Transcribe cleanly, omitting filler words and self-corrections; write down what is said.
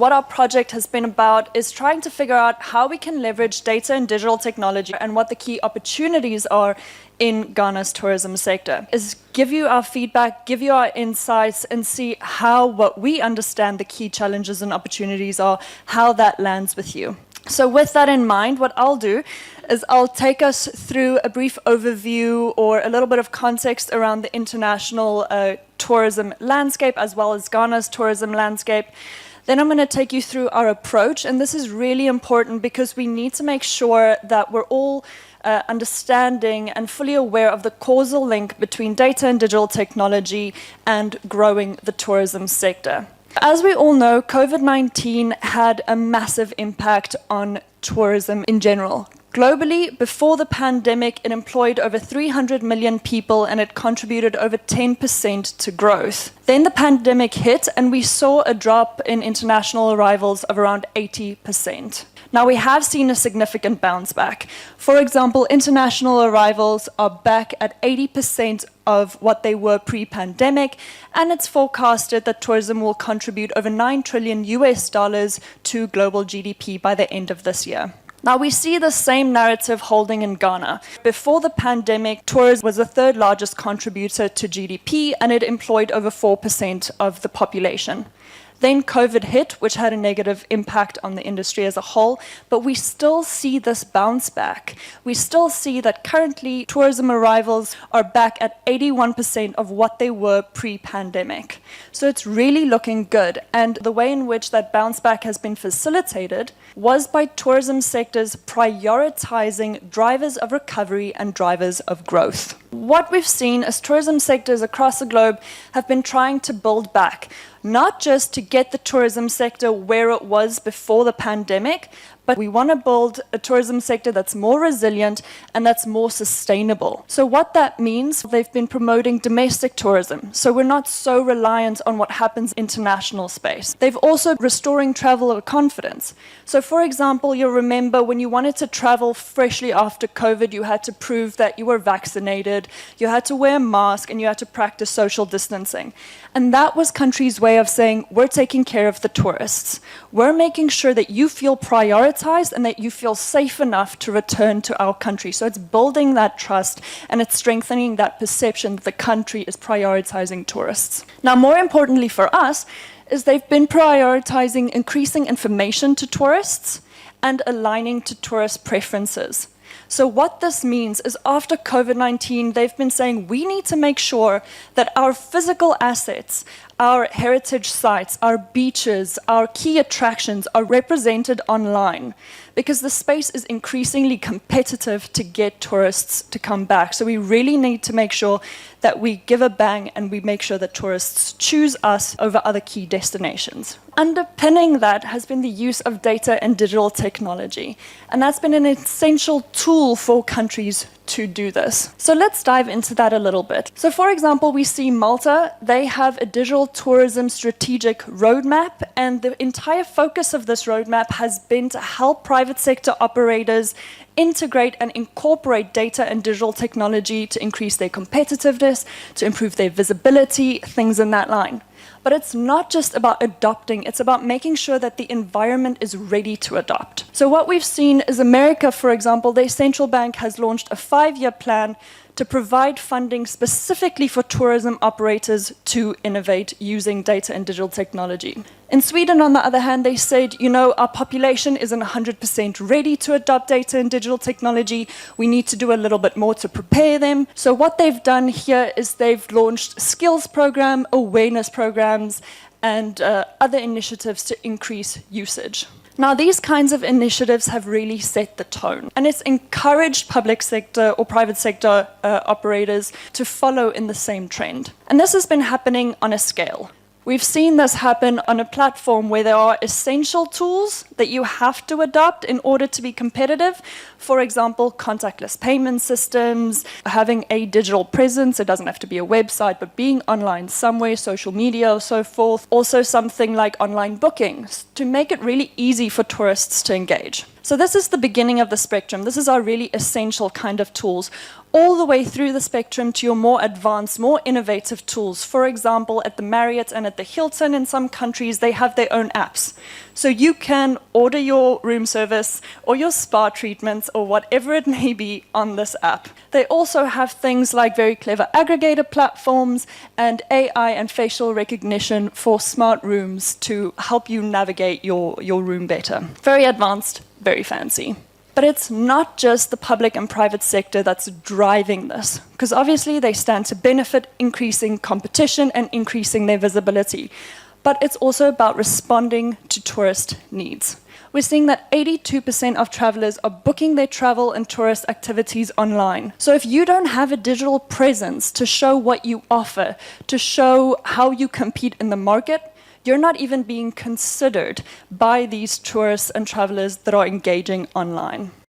What our project has been about is trying to figure out how we can leverage data and digital technology and what the key opportunities are in Ghana's tourism sector. Is give you our feedback, give you our insights, and see how what we understand the key challenges and opportunities are, how that lands with you. So with that in mind, what I'll do is I'll take us through a brief overview or a little bit of context around the international tourism landscape as well as Ghana's tourism landscape. Then I'm going to take you through our approach, and this is really important because we need to make sure that we're all understanding and fully aware of the causal link between data and digital technology and growing the tourism sector. As we all know, COVID-19 had a massive impact on tourism in general. Globally, before the pandemic, it employed over 300 million people and it contributed over 10% to growth. Then the pandemic hit and we saw a drop in international arrivals of around 80%. Now, we have seen a significant bounce back. For example, international arrivals are back at 80% of what they were pre-pandemic, and it's forecasted that tourism will contribute over $9 trillion to global GDP by the end of this year. Now, we see the same narrative holding in Ghana. Before the pandemic, tourism was the third largest contributor to GDP, and it employed over 4% of the population. Then COVID hit, which had a negative impact on the industry as a whole, but we still see this bounce back. We still see that currently tourism arrivals are back at 81% of what they were pre-pandemic. So it's really looking good. And the way in which that bounce back has been facilitated was by tourism sectors prioritizing drivers of recovery and drivers of growth. What we've seen is tourism sectors across the globe have been trying to build back, not just to get the tourism sector where it was before the pandemic, but we want to build a tourism sector that's more resilient and that's more sustainable. So what that means, they've been promoting domestic tourism, so we're not so reliant on what happens in international space. They've also restoring traveler confidence. So for example, you'll remember when you wanted to travel freshly after COVID, you had to prove that you were vaccinated, you had to wear a mask, and you had to practice social distancing. And that was countries' way of saying, we're taking care of the tourists. We're making sure that you feel prioritized and that you feel safe enough to return to our country. So it's building that trust and it's strengthening that perception that the country is prioritizing tourists. Now, more importantly for us, is they've been prioritizing increasing information to tourists and aligning to tourist preferences. So what this means is after COVID-19, they've been saying we need to make sure that our physical assets, our heritage sites, our beaches, our key attractions are represented online because the space is increasingly competitive to get tourists to come back. So we really need to make sure that we give a bang and we make sure that tourists choose us over other key destinations. Underpinning that has been the use of data and digital technology, and that's been an essential tool for countries to do this. So let's dive into that a little bit. So for example, we see Malta, they have a digital tourism strategic roadmap, and the entire focus of this roadmap has been to help private sector operators integrate and incorporate data and digital technology to increase their competitiveness, to improve their visibility, things in that line. But it's not just about adopting, it's about making sure that the environment is ready to adopt. So what we've seen is America, for example, their central bank has launched a 5-year plan to provide funding specifically for tourism operators to innovate using data and digital technology. In Sweden, on the other hand, they said, you know, our population isn't 100% ready to adopt data and digital technology. We need to do a little bit more to prepare them. So what they've done here is they've launched skills program, awareness programs, and other initiatives to increase usage. Now, these kinds of initiatives have really set the tone, and it's encouraged public sector or private sector operators to follow in the same trend. And this has been happening on a scale. We've seen this happen on a platform where there are essential tools that you have to adopt in order to be competitive. For example, contactless payment systems, having a digital presence. It doesn't have to be a website, but being online somewhere, social media or so forth. Also something like online bookings to make it really easy for tourists to engage. So this is the beginning of the spectrum. This is our really essential kind of tools, all the way through the spectrum to your more advanced, more innovative tools. For example, at the Marriott and at the Hilton in some countries, they have their own apps. So you can order your room service or your spa treatments or whatever it may be on this app. They also have things like very clever aggregator platforms and AI and facial recognition for smart rooms to help you navigate your room better. Very advanced, very fancy. But it's not just the public and private sector that's driving this, because obviously they stand to benefit increasing competition and increasing their visibility. But it's also about responding to tourist needs. We're seeing that 82% of travelers are booking their travel and tourist activities online. So if you don't have a digital presence to show what you offer, to show how you compete in the market, you're not even being considered by these tourists and travelers that are engaging online.